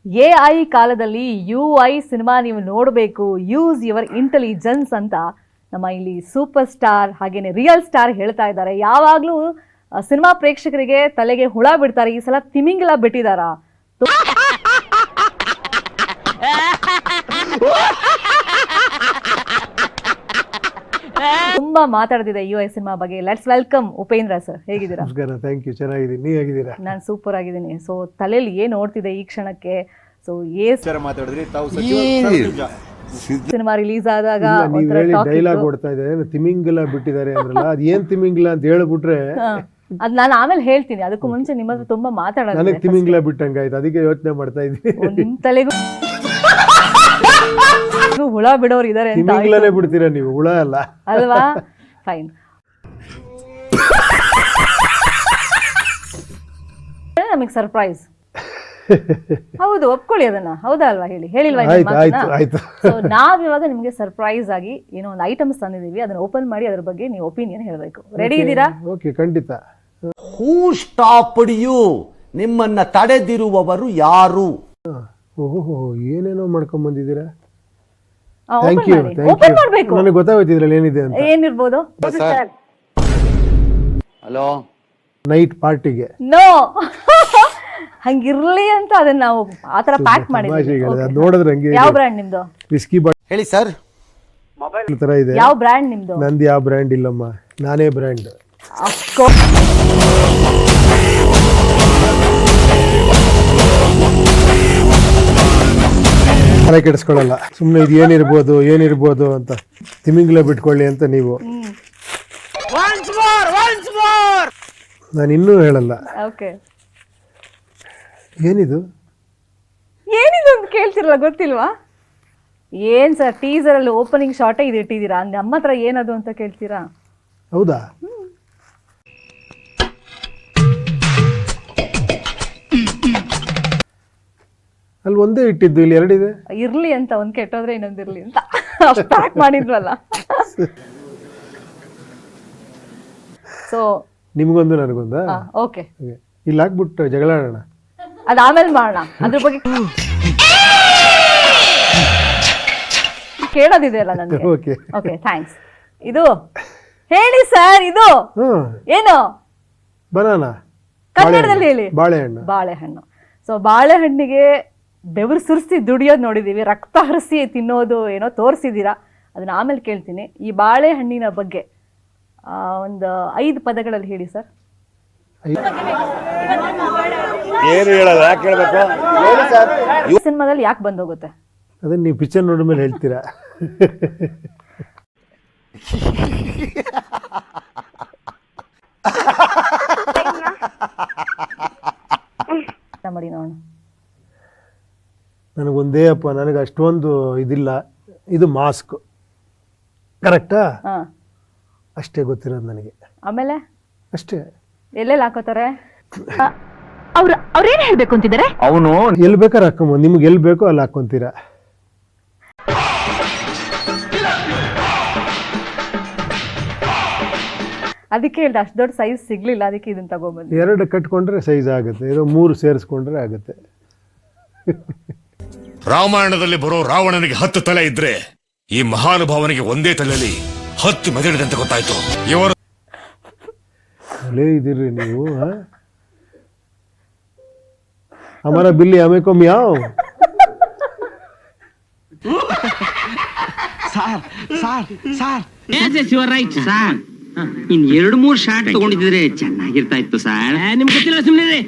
AI ಕಾಲದಲ್ಲಿ UI cinema ನೀವು ನೋಡಬೇಕು, ಯೂಸ್ ಯುವರ್ ಇಂಟೆಲಿಜೆನ್ಸ್ ಅಂತ ನಮ್ಮ ಇಲ್ಲಿ ಸೂಪರ್ ಸ್ಟಾರ್ ಹಾಗೇನೆ ರಿಯಲ್ ಸ್ಟಾರ್ ಹೇಳ್ತಾ ಇದ್ದಾರೆ. ಯಾವಾಗಲೂ ಸಿನಿಮಾ ಪ್ರೇಕ್ಷಕರಿಗೆ ತಲೆಗೆ ಹುಳ ಬಿಡ್ತಾರೆ. ಈ ಸಲ ತಿಮಿಂಗಿಲ ಬಿಟ್ಟಿದಾರಾ? ತುಂಬಾ ಮಾತಾಡ್ತಿದೆ UI ಸಿನಿಮಾ ಬಗ್ಗೆ. Let's welcome Upendra sir. ಹೇಗಿದ್ದೀರಾ? ನಮಸ್ಕಾರ, ಥ್ಯಾಂಕ್ ಯು. ಚೆನ್ನಾಗಿದ್ದೀನಿ, ನೀವು ಹೇಗಿದ್ದೀರಾ? ನಾನು ಸೂಪರ್ ಆಗಿದ್ದೀನಿ. ಸೊ ತಲೆಯಲ್ಲಿ ಏನ್ ಓಡ್ತಿದೆ ಈ ಕ್ಷಣಕ್ಕೆ? ಸೊ ಸಿನಿಮಾ ರಿಲೀಸ್ ಆದಾಗ ನೀವು ಹೇಳಿ ಡೈಲಾಗ್ ಓಡ್ತಾ ಇದೆ, ತಿಮಿಂಗಿಲ ಬಿಟ್ಟಿದ್ದಾರೆ ಅಂದ್ರಲ್ಲ, ಅದ್ ಏನ್ ತಿಮಿಂಗಿಲ ಅಂತ ಹೇಳ್ಬಿಟ್ರೆ ಅದ್ ನಾನು ಆಮೇಲೆ ಹೇಳ್ತೀನಿ. ಅದಕ್ಕೂ ಮುಂಚೆ ನಿಮ್ಮ ಹತ್ರ ತುಂಬಾ ಮಾತಾಡೋದು. ನನಗೆ ತಿಮಿಂಗಿಲ ಬಿಟ್ಟಂಗಾಯ್ತು, ಅದಕ್ಕೆ ಯೋಚನೆ ಮಾಡ್ತಾ ಇದ್ದೀನಿ. ನಿಮ್ ತಲೆಗೂ ಹುಳ ಬಿಡೋರು ಇದಾರೆ ಅಂತ. ತಿಮಿಂಗಿಲನೇ ಬಿಡ್ತೀರಾ ನೀವು, ಹುಳ ಅಲ್ಲ ಅಲ್ವಾ? ಫೈನ್. ನಮಗೆ ಸರ್ಪ್ರೈಸ್. ಹೌದು, ಒಪ್ಕೊಳ್ಳಿ ಅದನ್ನ. ಹೌದಾ ಅಲ್ವಾ? ಹೇಳಿಲ್ವಾ? ನಾವ್ ಇವಾಗ ನಿಮ್ಗೆ ಸರ್ಪ್ರೈಸ್ ಆಗಿ ಏನೋ ಒಂದು ಐಟಮ್ಸ್ ತಂದಿದೀವಿ, ಅದನ್ನ ಓಪನ್ ಮಾಡಿ ಅದ್ರ ಬಗ್ಗೆ ನೀವು ಒಪಿನಿಯನ್ ಹೇಳ್ಬೇಕು. ರೆಡಿ ಇದ್ದೀರಾ? ಓಕೆ, ಖಂಡಿತ. ಹೂ ಸ್ಟಾಪ್ಡ್ ಯು? ನಿಮ್ಮನ್ನ ತಡೆದಿರುವವರು ಯಾರು? ಓಹೋ, ಏನೇನೋ ಮಾಡ್ಕೊಂಡ್ ಬಂದಿದ್ದೀರಾ. ಓಪನ್ ಮಾಡ್ಬೇಕು. ನನಗೆ ಗೊತ್ತಾಗೋಯ್ತು ಇದ್ರಲ್ಲಿ ಏನಿದೆ ಅಂತ. ಏನಿರ್ಬೋದು? ಹಲೋ, ನೈಟ್ ಪಾರ್ಟಿಗೆ. ನೋ, ಹಂಗಿರ್ಲಿ ಅಂತ ಅದನ್ನ ನಾವು ಆತರ ಪ್ಯಾಕ್ ಮಾಡಿದ್ವಿ. ನೋಡಿದ್ರೆ ಹಂಗೆ. ಯಾವ ಬ್ರ್ಯಾಂಡ್ ನಿಮ್ದು? ವಿಸ್ಕಿ ಹೇಳಿ ಸರ್. ಬಾಟಲ್ ತರ ಇದೆ. ಯಾವ ಬ್ರ್ಯಾಂಡ್ ನಿಮ್ದು? ನಂದು ಯಾವ ಬ್ರ್ಯಾಂಡ್ ಇಲ್ಲಮ್ಮ, ನಾನೇ ಬ್ರ್ಯಾಂಡ್. ತಲೆ ಕೆಡಿಸ್ಕೊಳ್ಳಲ್ಲ, ಸುಮ್ಮನೆ ಇದು ಏನಿರ್ಬೋದು ಅಂತ. ತಿಮಿಂಗಿಲ ಬಿಟ್ಕೊಳ್ಳಿ ಅಂತ ನೀವು. ನಾನು ಇನ್ನೂ ಹೇಳಲ್ಲ. ಓಕೆ, ಏನಿದು ಅಂತ ಕೇಳ್ತಿರಲ್ಲ, ಗೊತ್ತಿಲ್ವಾ? ಏನ್ ಸರ್, ಟೀಸರ್ ಅಲ್ಲಿ ಓಪನಿಂಗ್ ಶಾರ್ಟೇ ಇದು ಇಟ್ಟಿದ್ದೀರಾ, ನಮ್ಮ ಹತ್ರ ಏನದು ಅಂತ ಕೇಳ್ತೀರಾ? ಹೌದಾ? ಅಲ್ಲಿ ಒಂದೇ ಇಟ್ಟಿದ್ದು, ಇಲ್ಲಿ ಎರಡಿದೆ. ಇರ್ಲಿ ಅಂತ, ಒಂದ್ ಕೆಟ್ಟೋದ್ರೆ ಇನ್ನೊಂದು ಇರ್ಲಿ ಅಂತ ಪ್ಯಾಕ್ ಮಾಡಿದ್ವಲ್ಲ. ಸೊ ನಿಮ್ಗೊಂದು ನನಗೊಂದ. ಓಕೆ, ಇಲ್ಲಿ ಹಾಕ್ಬಿಟ್ಟು ಜಗಳ ಆಡೋಣ. ಅದ ಆಮೇಲೆ ಮಾಡೋಣ. ಅದ್ರ ಬಗ್ಗೆ ಕೇಳೋದಿದೆಯಲ್ಲ ನನಗೆ. Okay okay, thanks. ಇದು ಹೇಳಿ ಸರ್, ಇದು ಏನು? ಬನಾನಾ. ಕನ್ನಡದಲ್ಲಿ ಹೇಳಿ. ಬಾಳೆಹಣ್ಣು. ಸೊ ಬಾಳೆಹಣ್ಣಿಗೆ ಬೆವರು ಸುರಿಸಿ ದುಡಿಯೋದು ನೋಡಿದೀವಿ, ರಕ್ತ ಹರಿಸಿ ತಿನ್ನೋದು ಏನೋ ತೋರಿಸಿದ್ದೀರಾ. ಅದನ್ನ ಆಮೇಲೆ ಕೇಳ್ತೀನಿ. ಈ ಬಾಳೆಹಣ್ಣಿನ ಬಗ್ಗೆ ಒಂದು 5 ಪದಗಳಲ್ಲಿ ಹೇಳಿ ಸರ್. ಸಿನಿಮಾದಲ್ಲಿ ಯಾಕೆ ಬಂದೋಗುತ್ತೆ? ಅದನ್ನ ನೀವು ಪಿಕ್ಚರ್ ನೋಡಿದ ಮೇಲೆ ಹೇಳ್ತೀರಾ. ಮಾಡಿ ನೋಡೋಣ. ನನಗೊಂದೇ ಅಪ್ಪ, ನನಗೆ ಅಷ್ಟೊಂದು ಇದಿಲ್ಲ. ಇದು ಮಾಸ್ಕ್, ಕರೆಕ್ಟಾ? ಅಷ್ಟೇ ಗೊತ್ತಿರೋದು ನನಗೆ. ಆಮೇಲೆ ಅಷ್ಟೇ. ಎಲ್ಲೆಲ್ಲಿ ಹಾಕೋತಾರೆ? ಅವ್ರೇನ್ ಹೇಳ್ಬೇಕು ಅಂತಿದ್ದಾರೆ? ಅವನು ಎಲ್ಲಿ ಬೇಕಾದ್ರೆ ಹಾಕೊಂಬೋದು, ನಿಮ್ಗೆ ಎಲ್ಲಿ ಬೇಕೋ ಅಲ್ಲಿ ಹಾಕೊಂತೀರಾ. ಅದಕ್ಕೆ ಹೇಳ್ದೆ, ಅಷ್ಟು ದೊಡ್ಡ ಸೈಜ್ ಸಿಗ್ಲಿಲ್ಲ, ಅದಕ್ಕೆ ಇದನ್ನ ತಗೊಂಡ್ಬಂದು. 2 ಕಟ್ಕೊಂಡ್ರೆ ಸೈಜ್ ಆಗುತ್ತೆ, ಇದು 3 ಸೇರಿಸ್ಕೊಂಡ್ರೆ ಆಗುತ್ತೆ. ರಾಮಾಯಣದಲ್ಲಿ ಬರೋ ರಾವಣನಿಗೆ 10 ತಲೆ ಇದ್ರೆ ಈ ಮಹಾನುಭಾವನಿಗೆ ಒಂದೇ ತಲೆಯಲ್ಲಿ 10 ಮೆದುಳಿದೆ ಅಂತ ಗೊತ್ತಾಯ್ತು. ಇವರು ಅಲ್ಲೇ ಇದ್ದೀರಿ ನೀವು. ಹಮಾರ ಬಿಲ್ಲಿ ಹಮೇ ಕೋ ಮಿಯಾವ್. ಇನ್ 2-3 ಶಾಟ್ ತಗೊಂಡಿದ್ರೆ ಚೆನ್ನಾಗಿರ್ತಾ ಇತ್ತು ಸರ್. ನಿಮ್ಗೆ ಗೊತ್ತಿಲ್ಲ, ಸುಮ್ಮನೆ